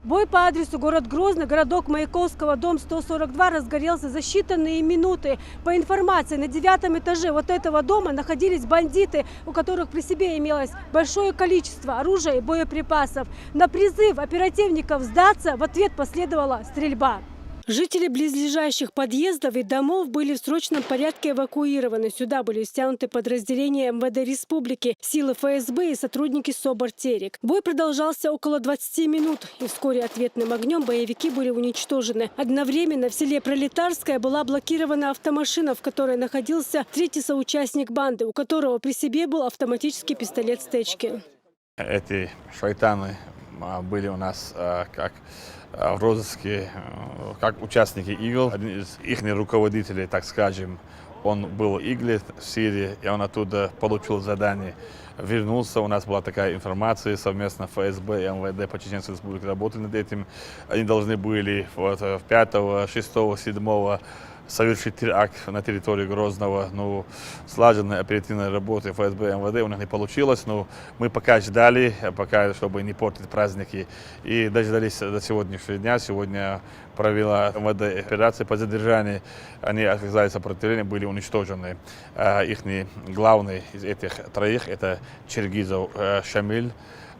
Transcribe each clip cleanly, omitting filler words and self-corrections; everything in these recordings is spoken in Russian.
Бой по адресу город Грозный, городок Маяковского, дом 142 разгорелся за считанные минуты. По информации, на 9-м этаже вот этого дома находились бандиты, у которых при себе имелось большое количество оружия и боеприпасов. На призыв оперативников сдаться в ответ последовала стрельба. Жители близлежащих подъездов и домов были в срочном порядке эвакуированы. Сюда были стянуты подразделения МВД Республики, силы ФСБ и сотрудники СОБР «Терек». Бой продолжался около 20 минут, и вскоре ответным огнем боевики были уничтожены. Одновременно в селе Пролетарское была блокирована автомашина, в которой находился третий соучастник банды, у которого при себе был автоматический пистолет «Стечки». Эти шайтаны были у нас как в розыске, как участники ИГИЛ. Один из их руководителей, так скажем, он был в ИГИЛе в Сирии, и он оттуда получил задание. Вернулся, у нас была такая информация, совместно ФСБ и МВД по Чеченской Республике работали над этим. Они должны были 5, 6, 7 совершить теракт на территории Грозного. Ну, слаженная оперативная работа ФСБ и МВД у них не получилось. Но мы пока ждали, чтобы не портить праздники. И дождались до сегодняшнего дня. Сегодня провела МВД операции по задержанию. Они оказали сопротивление, были уничтожены. Их главный из этих троих – это Чергизов Шамиль.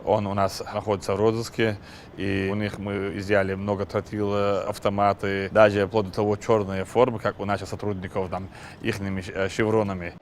Он у нас находится в розыске, и у них мы изъяли много тротил, автоматы, даже вплоть до того черные формы, как у наших сотрудников, там, ихними шевронами.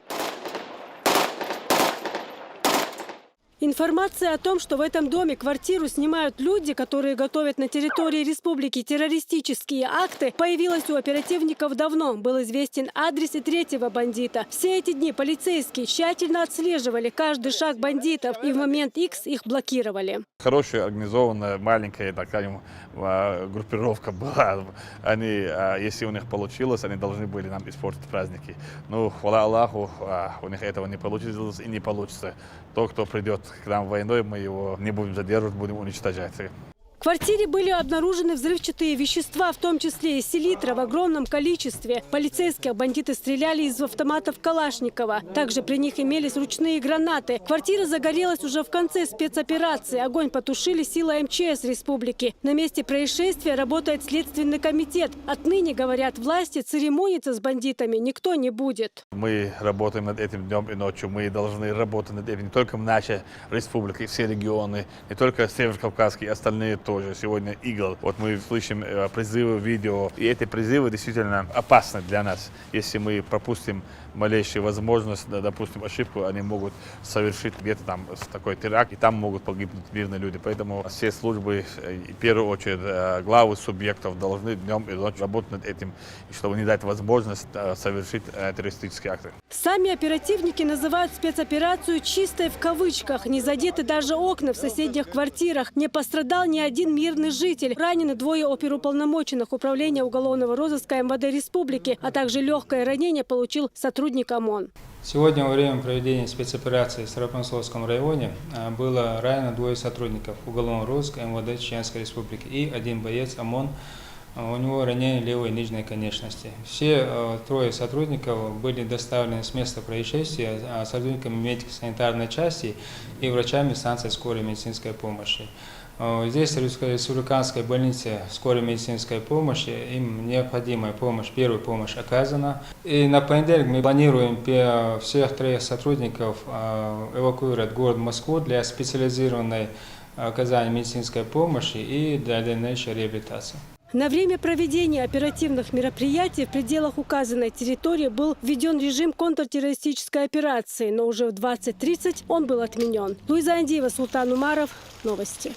Информация о том, что в этом доме квартиру снимают люди, которые готовят на территории республики террористические акты, появилась у оперативников давно. Был известен адрес и третьего бандита. Все эти дни полицейские тщательно отслеживали каждый шаг бандитов и в момент X их блокировали. Хорошая, организованная, маленькая, так скажем, группировка была. Они, если у них получилось, они должны были нам испортить праздники. Но, хвала Аллаху, у них этого не получилось и не получится. Тот, кто придет к нам войной, мы его не будем задерживать, будем уничтожать. В квартире были обнаружены взрывчатые вещества, в том числе и селитра в огромном количестве. Полицейские бандиты стреляли из автоматов Калашникова. Также при них имелись ручные гранаты. Квартира загорелась уже в конце спецоперации. Огонь потушили силы МЧС республики. На месте происшествия работает следственный комитет. Отныне, говорят власти, церемониться с бандитами никто не будет. Мы работаем над этим днем и ночью. Мы должны работать над этим не только наша республика, все регионы, не только Северокавказские, остальные тоже. Сегодня ИГИЛ. Вот мы слышим призывы, видео. И эти призывы действительно опасны для нас. Если мы пропустим малейшую возможность, допустим, ошибку, они могут совершить где-то там такой теракт, и там могут погибнуть мирные люди. Поэтому все службы, в первую очередь, главы субъектов должны днем и ночью работать над этим, чтобы не дать возможность совершить террористические акты. Сами оперативники называют спецоперацию «чистой» в кавычках. Не задеты даже окна в соседних квартирах. Не пострадал ни один мирный житель. Ранены 2 оперуполномоченных управления уголовного розыска МВД Республики, а также легкое ранение получил сотрудник ОМОН. Сегодня во время проведения спецоперации в Старопонсовском районе было ранено 2 сотрудников уголовного розыска МВД Чеченской Республики и 1 боец ОМОН. У него ранение левой нижней конечности. Все 3 сотрудников были доставлены с места происшествия сотрудниками медико-санитарной части и врачами станции скорой медицинской помощи. Здесь, в республиканской больнице скорой медицинской помощи, им необходимая помощь, первая помощь оказана. И на понедельник мы планируем всех 3 сотрудников эвакуировать в город Москву для специализированной оказания медицинской помощи и для дальнейшей реабилитации. На время проведения оперативных мероприятий в пределах указанной территории был введен режим контртеррористической операции, но уже в 20:30 он был отменен. Луиза Андиева, Султан Умаров. Новости.